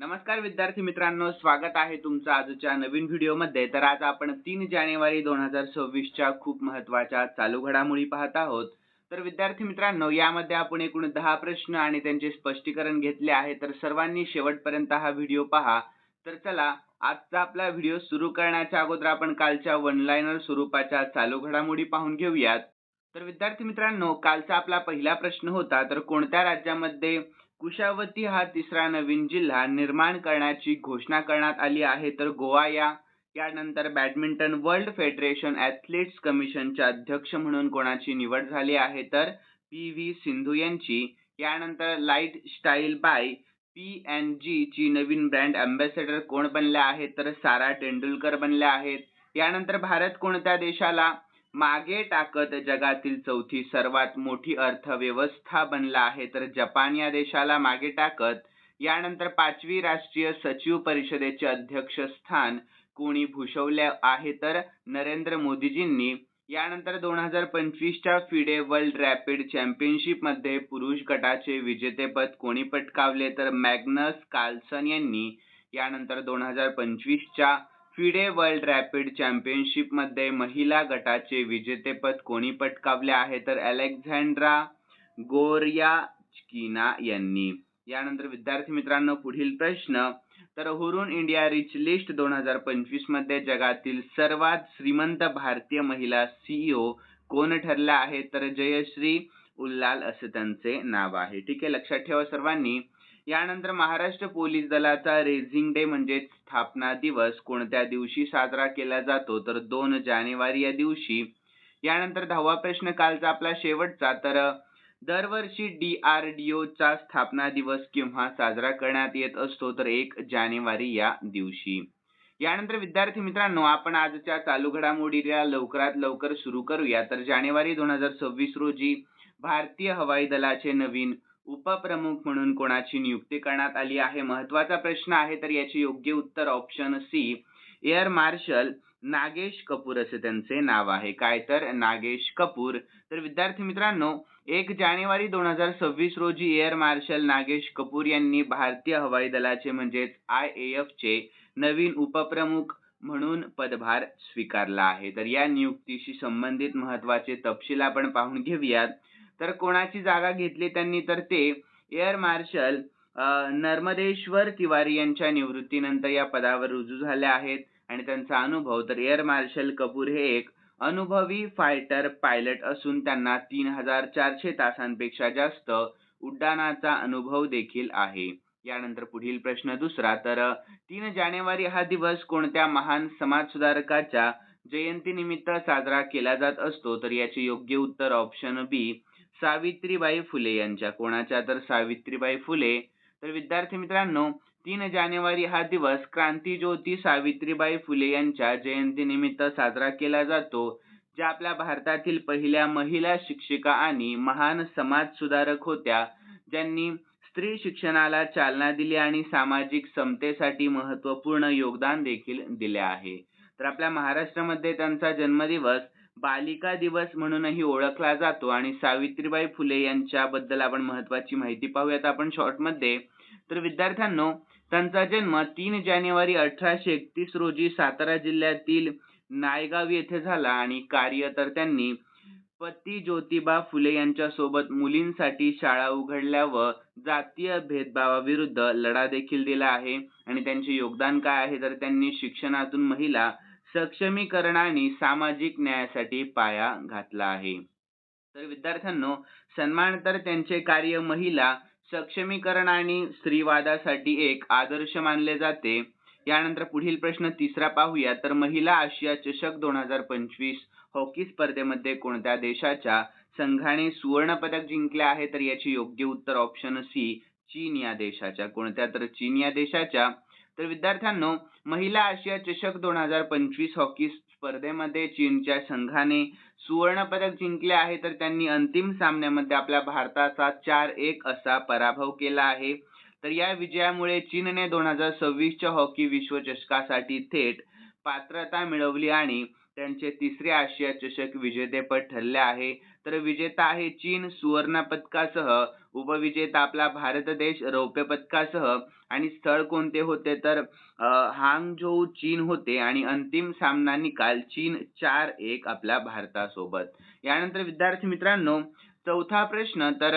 नमस्कार विद्यार्थी मित्रांनो, स्वागत आहे तुमचं आजच्या नवीन व्हिडिओमध्ये। तर आज आपण 3 जानेवारी 2026 च्या खूप महत्त्वाच्या चालू घडामोडी पाहत आहोत। तर विद्यार्थी मित्रांनो, यामध्ये आपण एकूण 10 प्रश्न आणि त्यांचे स्पष्टीकरण घेतले आहे। तर सर्वांनी शेवटपर्यंत हा व्हिडिओ पहा। तर चला, आजचा आपला व्हिडिओ सुरू करण्याच्या अगोदर आपण कालच्या वन लाइनर स्वरूपाच्या चालू घडामोडी पाहून घेऊयात। तर विद्यार्थी मित्रांनो, कालचा आपला पहिला प्रश्न होता, तर कोणत्या राज्यामध्ये कुशावती हा तिसरा नवीन जिल्हा निर्माण करण्याची घोषणा करण्यात आली आहे? तर गोवा यानंतर बॅडमिंटन वर्ल्ड फेडरेशन ॲथलीट्स कमिशनचे अध्यक्ष म्हणून कोणाची निवड झाली आहे? तर पी.व्ही. सिंधू यांची. यानंतर लाईट स्टाईल बाय P&G ची नवीन ब्रँड अँबॅसेडर कोण बनले आहेत? तर सारा तेंडुलकर बनल्या आहेत. यानंतर भारत कोणत्या देशाला मागे टाकत जगातील चौथी सर्वात मोठी अर्थव्यवस्था बनला आहे? तर जपान या देशाला मागे टाकत. यानंतर 5वी राष्ट्रीय सचिव परिषदेचे अध्यक्षस्थान कोणी भूषवले आहे? तर नरेंद्र मोदीजींनी. यानंतर 2025 च्या फिडे वर्ल्ड रॅपिड चॅम्पियनशिप मध्ये पुरुष गटाचे विजेतेपद कोणी पटकावले? तर मॅग्नस कार्लसन यांनी. यानंतर 2025 च्या फिडे वर्ल्ड रॅपिड चॅम्पियनशिप मध्ये महिला गटाचे विजेतेपद कोणी पटकावले आहे? तर अलेक्झांड्रा गोर्याचकिना यांनी. यानंतर विद्यार्थी मित्रांनो, पुढील प्रश्न, तर हुरून इंडिया रिच लिस्ट 2025 मध्ये जगातील सर्वात श्रीमंत भारतीय महिला CEO कोण ठरल्या आहेत? तर जयश्री उल्लाल असे त्यांचे नाव आहे। ठीक आहे, लक्षात ठेवा सर्वांनी। यानंतर महाराष्ट्र पोलीस दलाचा रेझिंग डे म्हणजे स्थापना दिवस कोणत्या दिवशी साजरा केला जातो? तर 2 जानेवारी या दिवशी। यानंतर 10वा प्रश्न कालचा आपला शेवटचा, तर दरवर्षी DRDO चा स्थापना दिवस केव्हा साजरा करण्यात येत असतो? तर 1 जानेवारी या दिवशी। यानंतर विद्यार्थी मित्रांनो, आपण आजच्या चालू घडामोडीला लवकरात लवकर सुरू करूया। तर जानेवारी 2026 रोजी भारतीय हवाई दलाचे नवीन उपप्रमुख म्हणून कोणाची नियुक्ती करण्यात आली आहे? महत्त्वाचा प्रश्न आहे, तर याचे योग्य उत्तर option C, air marshal Nagesh Kapoor असे त्यांचे नाव आहे। काय? तर नागेश कपूर। तर विद्यार्थी मित्रांनो, 1 जानेवारी 2026 रोजी एअर मार्शल नागेश कपूर यांनी भारतीय हवाई दलाचे म्हणजेच IAF चे नवीन उपप्रमुख म्हणून पदभार स्वीकारला आहे। तर या नियुक्तीशी संबंधित महत्त्वाचे तपशील आपण पाहून घेऊयात। तर कोणाची जागा घेतली त्यांनी? तर ते एअर मार्शल नर्मदेश्वर तिवारी यांच्या निवृत्तीनंतर या पदावर रुजू झाले आहेत। आणि त्यांचा अनुभव, तर एअर मार्शल कपूर हे एक अनुभवी फायटर पायलट असून त्यांना 3400 तासांपेक्षा जास्त उड्डाणाचा अनुभव देखील आहे। यानंतर पुढील प्रश्न दुसरा, तर 3 जानेवारी हा दिवस कोणत्या महान समाजसुधारकाच्या जयंतीनिमित्त साजरा केला जात असतो? तर याचे योग्य उत्तर ऑप्शन बी, सावित्रीबाई फुले यांच्या. कोणाच्या? तर सावित्रीबाई फुले। तर विद्यार्थी मित्रांनो, 3 जानेवारी हा दिवस क्रांतिज्योती सावित्रीबाई फुले यांच्या जयंतीनिमित्त साजरा केला जातो, ज्या आपल्या भारतातील पहिल्या महिला शिक्षिका आणि महान समाजसुधारक होत्या, ज्यांनी स्त्री शिक्षणाला चालना दिली आणि सामाजिक समतेसाठी महत्त्वपूर्ण योगदान देखील दिले आहे। तर आपल्या महाराष्ट्रामध्ये त्यांचा जन्मदिवस बालिका दिवस म्हणूनही ओळखला जातो। आणि सावित्रीबाई फुले यांच्याबद्दल आपण महत्त्वाची माहिती पाहूयात आपण शॉर्टमध्ये। तर विद्यार्थ्यांनो, त्यांचा जन्म 3 जानेवारी 1831 रोजी सातारा जिल्ह्यातील नायगाव येथे झाला आणि कार्य, तर त्यांनी पती ज्योतिबा फुले यांच्यासोबत मुलींसाठी शाळा उघडल्या व जातीय भेदभावाविरुद्ध लढा देखील दिला आहे। आणि त्यांचे योगदान काय आहे? तर त्यांनी शिक्षणातून महिला सक्षमीकरण आणि सामाजिक न्यायासाठी पाया घातला आहे। तर विद्यार्थ्यांनो, सन्मानार्थ त्यांचे कार्य महिला सक्षमीकरण आणि स्त्रीवादासाठी एक आदर्श मानले जाते। यानंतर पुढील प्रश्न तिसरा पाहूया, तर महिला आशिया चषक 2025 हॉकी स्पर्धेमध्ये कोणत्या देशाच्या संघाने सुवर्ण पदक जिंकले आहे? तर याचे योग्य उत्तर ऑप्शन सी, चीन या देशाच्या. कोणत्या? तर चीन या देशाच्या। तर विद्यार्थ्यांनो, महिला आशिया चषक 2025 हॉकी स्पर्धेमध्ये चीनच्या संघाने सुवर्ण पदक जिंकले आहे। तर त्यांनी अंतिम सामन्यामध्ये आपल्या भारताचा 4-1 असा पराभव केला आहे। तर या विजयामुळे चीनने 2026 च्या हॉकी विश्वचषकासाठी थेट पात्रता मिळवली आणि त्यांचे तिसरे आशिया चषक विजेतेपद ठरले आहे। तर विजेता आहे चीन सुवर्ण पदकासह, उपविजेता आपला भारत देश रौप्य पदकासह, आणि स्थळ कोणते होते तर हांगझोऊ चीन होते, आणि अंतिम सामना निकाल चीन 4-1 आपल्या भारतासोबत. यानंतर विद्यार्थी मित्रांनो, चौथा प्रश्न तर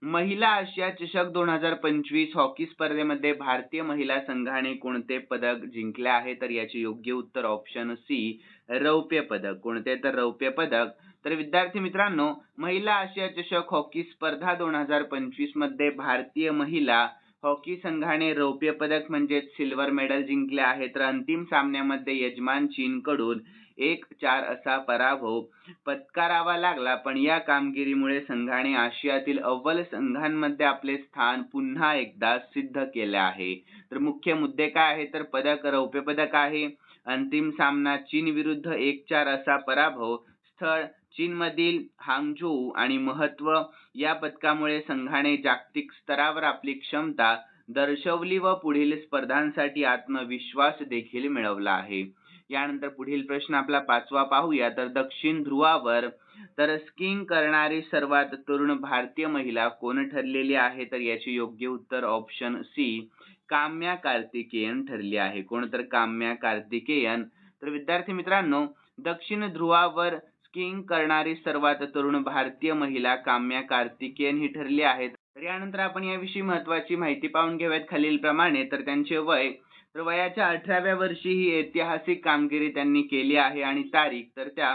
महिला आशिया चषक 2025 हॉकी स्पर्धेमध्ये भारतीय महिला संघाने कोणते पदक जिंकले आहे तर याचे योग्य उत्तर ऑप्शन सी रौप्य पदक. कोणते तर रौप्य पदक. तर विद्यार्थी मित्रांनो, महिला आशिया चषक हॉकी स्पर्धा 2025 मध्ये भारतीय महिला हॉकी संघाने रौप्य पदक म्हणजेच सिल्वर मेडल जिंकले आहे. तर अंतिम सामन्यामध्ये यजमान चीनकडून 1-4 असा पराभव पत्करावा लागला, पण या कामगिरीमुळे संघाने आशियातील अव्वल संघांमध्ये आपले स्थान पुन्हा एकदा सिद्ध केले आहे. तर मुख्य मुद्दे काय आहे तर पदक रौप्य पदक आहे, अंतिम सामना चीन विरुद्ध 1-4 असा पराभव, स्थळ चीनमधील हांगझोऊ, आणि महत्त्व या पदकामुळे संघाने जागतिक स्तरावर आपली क्षमता दर्शवली व पुढील स्पर्धांसाठी आत्मविश्वास देखील मिळवला आहे. यानंतर पुढील प्रश्न आपला पाचवा पाहूया. तर दक्षिण ध्रुवावर तर स्कीइंग करणारी सर्वात तरुण भारतीय महिला कोण ठरलेली आहे तर याचे योग्य उत्तर ऑप्शन सी काम्या कार्तिकेयन ठरली आहे. कोण तर काम्या कार्तिकेयन. तर विद्यार्थी मित्रांनो, दक्षिण ध्रुवावर स्कीइंग करणारी सर्वात तरुण भारतीय महिला काम्या कार्तिकेयन ही ठरली आहे. तर यानंतर आपण याविषयी महत्त्वाची माहिती पाहून घेऊयात खालीलप्रमाणे. तर त्यांचे वय तर वयाच्या 18व्या वर्षी ही ऐतिहासिक कामगिरी त्यांनी केली आहे, आणि तारीख तर त्या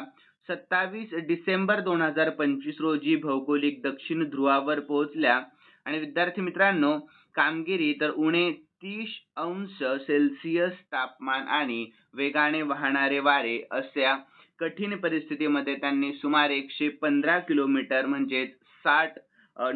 27 डिसेंबर 2025 रोजी भौगोलिक दक्षिण ध्रुवावर पोहोचल्या. आणि विद्यार्थी मित्रांनो, कामगिरी तर उणे 30°C तापमान आणि वेगाने वाहणारे वारे अशा कठीण परिस्थितीमध्ये त्यांनी सुमारे 115 किलोमीटर म्हणजेच 60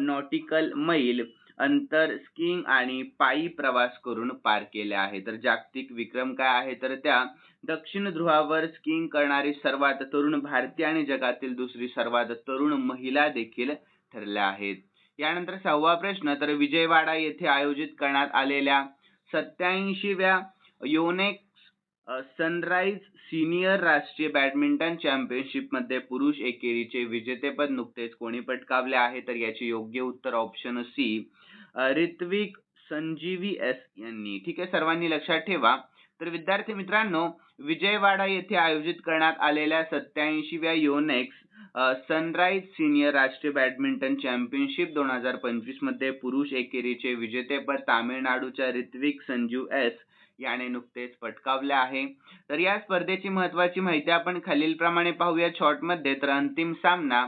नॉटिकल मैल अंतर स्कीइंग आणि पायी प्रवास करून पार केले आहे. तर जागतिक विक्रम काय आहे तर त्या दक्षिण ध्रुवावर स्कीइंग करणारी सर्वात तरुण भारतीय आणि जगातील दुसरी सर्वात तरुण महिला देखील ठरल्या आहेत. यानंतर सहावा प्रश्न तर विजयवाडा येथे आयोजित करण्यात आलेल्या 87व्या योनेक्स सनराइज सिनियर राष्ट्रीय बॅडमिंटन चॅम्पियनशिप मध्ये पुरुष एकेरीचे विजेतेपद नुकतेच कोणी पटकावले आहे तर याचे योग्य उत्तर ऑप्शन सी ऋत्विक संजीवी एस यांनी. ठीक आहे, सर्वांनी लक्षात ठेवा. तर विद्यार्थी मित्रांनो, विजयवाडा येथे आयोजित करण्यात आलेल्या 87व्या योनेक्स सनराइज सिनियर राष्ट्रीय बॅडमिंटन चॅम्पियनशिप 2025 मध्ये पुरुष एकेरीचे विजेतेपद तामिळनाडूच्या ऋत्विक संजीव एस याने नुकतेच पटकावले आहे. तर या स्पर्धेची महत्त्वाची माहिती आपण खालीलप्रमाणे पाहूया शॉर्टमध्ये. तर अंतिम सामना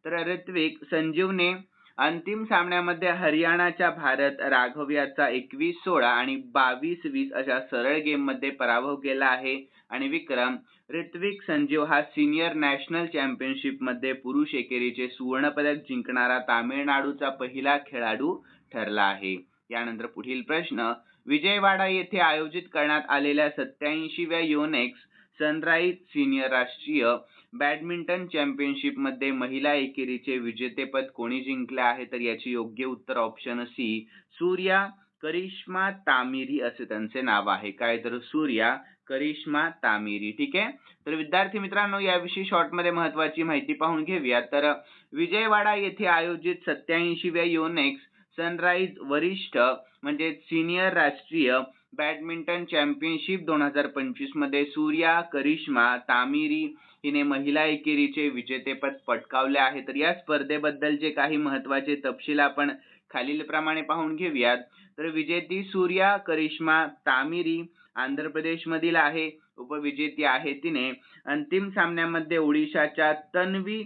तर ऋत्विक संजीवने अंतिम सामन्यामध्ये हरियाणाच्या भारत राघव याचा 21-16 आणि 22-20 अशा सरळ गेम मध्ये पराभव केला आहे. आणि विक्रम ऋत्विक संजीव हा सिनियर नॅशनल चॅम्पियनशिप मध्ये पुरुष एकेरीचे सुवर्ण पदक जिंकणारा तामिळनाडूचा पहिला खेळाडू ठरला आहे. यानंतर पुढील प्रश्न, विजयवाडा येथे आयोजित करण्यात आलेल्या 87व्या योनेक्स सनराइज सिनियर राष्ट्रीय बॅडमिंटन चॅम्पियनशिप मध्ये महिला एकेरीचे विजेतेपद कोणी जिंकले आहे तर याचे योग्य उत्तर ऑप्शन सी सूर्या करिश्मा तामिरी असे त्यांचे नाव आहे. काय तर सूर्या करिश्मा तामिरी. ठीक आहे. तर विद्यार्थी मित्रांनो, याविषयी शॉर्ट मध्ये महत्त्वाची माहिती पाहून घेऊया. तर विजयवाडा येथे आयोजित 87व्या योनेक्स सनराइज वरिष्ठ म्हणजे सिनियर राष्ट्रीय बॅडमिंटन चॅम्पियनशिप 2025 मध्ये सूर्या करिश्मा तामिरी हिने महिला एकेरीचे विजेतेपद पटकावले आहे. तर या स्पर्धेबद्दलचे काही महत्त्वाचे तपशील आपण खालीलप्रमाणे पाहून घेऊयात. तर विजेती सूर्या करिश्मा तामिरी आंध्र प्रदेश मधील आहे. उपविजेती आहे तिने अंतिम सामन्यामध्ये ओडिशाच्या तन्वी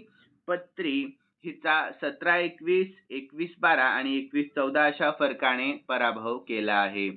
पत्री हिचा 17-21, 21-12 आणि 21-14 अशा फरकाने पराभव केला आहे.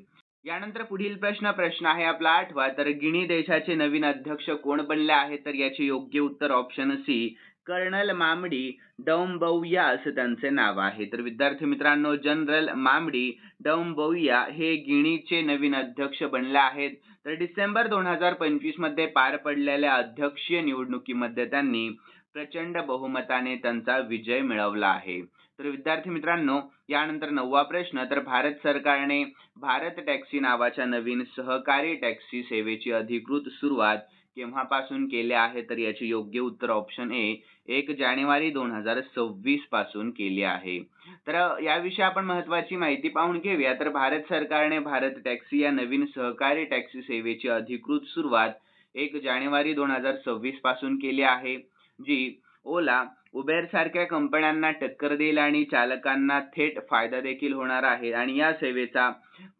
यानंतर पुढील प्रश्न आहे आपला 8वा. तर गिनी देशाचे नवीन अध्यक्ष कोण बनले आहे तर याचे योग्य उत्तर ऑप्शन सी कर्नल मामडी डौम्बौया असे त्यांचे नाव आहे. तर विद्यार्थी मित्रांनो, जनरल मामडी डौम्बौया हे गिनीचे नवीन अध्यक्ष बनले आहेत. तर डिसेंबर 2025 मध्ये पार पडलेल्या अध्यक्षीय निवडणुकीमध्ये त्यांनी प्रचंड बहुमताने त्यांचा विजय मिळवला आहे. तर विद्यार्थी मित्रांनो, यानंतर 9वा प्रश्न. तर भारत सरकारने भारत टॅक्सी नावाच्या नवीन सहकारी टॅक्सी सेवेची अधिकृत सुरुवात केव्हापासून केले आहे? तर याचे योग्य उत्तर ऑप्शन ए 1 जानेवारी 2026 पासून केले आहे. तर याविषयी आपण महत्त्वाची माहिती पाहून घेऊया. तर भारत सरकारने भारत टॅक्सी या नवीन सहकारी टॅक्सी सेवेची अधिकृत सुरुवात 1 जानेवारी 2026 पासून केली आहे, जी ओला, उबेर सारख्या कंपन्यांना टक्कर देईल आणि चालकांना थेट फायदा देखील होणार आहे. आणि या सेवेचा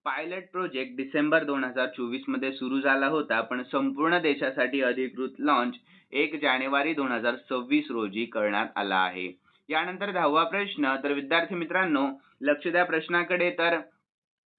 पायलट प्रोजेक्ट डिसेंबर 2024 मध्ये सुरू झाला होता, पण संपूर्ण देशासाठी अधिकृत लॉन्च 1 जानेवारी 2026 रोजी करण्यात आला आहे. यानंतर 10वा प्रश्न. तर विद्यार्थी मित्रांनो, लक्ष द्या प्रश्नाकडे. तर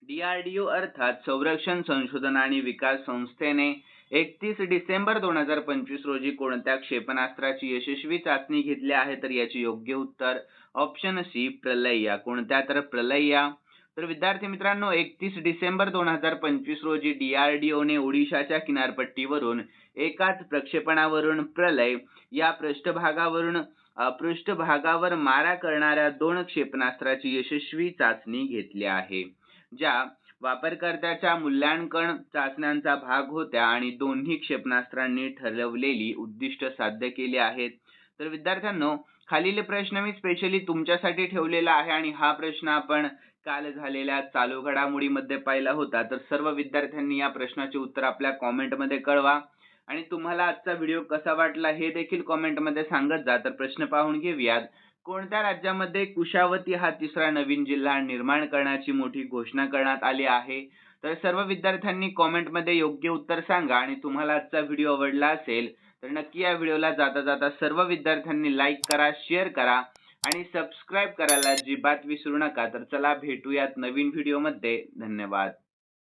DRDO अर्थात संरक्षण संशोधन आणि विकास संस्थेने 31 डिसेंबर 2025 रोजी कोणत्या क्षेपणास्त्राची यशस्वी चाचणी घेतली आहे? तर याचे योग्य उत्तर ऑप्शन सी प्रलया. कोणत्या? तर प्रलया. तर विद्यार्थी मित्रांनो, 31 डिसेंबर 2025 रोजी DRDOने ओडिशाच्या किनारपट्टीवरून एकाच प्रक्षेपणावरून प्रलय या पृष्ठभागावर मारा करणाऱ्या 2 क्षेपणास्त्राची यशस्वी चाचणी घेतली आहे, ज्या वापरकर्त्याच्या मूल्यांकन चाचण्यांचा भाग होत्या आणि दोन्ही क्षेपणास्त्रांनी ठरवलेली उद्दिष्ट साध्य केली आहेत. तर विद्यार्थ्यांनो, खालील प्रश्न मी स्पेशली तुमच्यासाठी ठेवलेला आहे आणि हा प्रश्न आपण काल झालेल्या चालू घडामोडीमध्ये पाहिला होता. तर सर्व विद्यार्थ्यांनी या प्रश्नाचे उत्तर आपल्या कॉमेंटमध्ये कळवा आणि तुम्हाला आजचा व्हिडिओ कसा वाटला हे देखील कॉमेंटमध्ये सांगत जा. तर प्रश्न पाहून घेऊयात. कोणत्या राज्यामध्ये कुशावती हा तिसरा नवीन जिल्हा निर्माण करण्याची मोठी घोषणा करण्यात आली आहे? तर सर्व विद्यार्थ्यांनी कॉमेंटमध्ये योग्य उत्तर सांगा. आणि तुम्हाला आजचा व्हिडिओ आवडला असेल तर नक्की या व्हिडिओला जाता जाता सर्व विद्यार्थ्यांनी लाईक करा, शेअर करा आणि सबस्क्राईब करायला अजिबात विसरू नका. तर चला भेटूयात नवीन व्हिडिओमध्ये. धन्यवाद.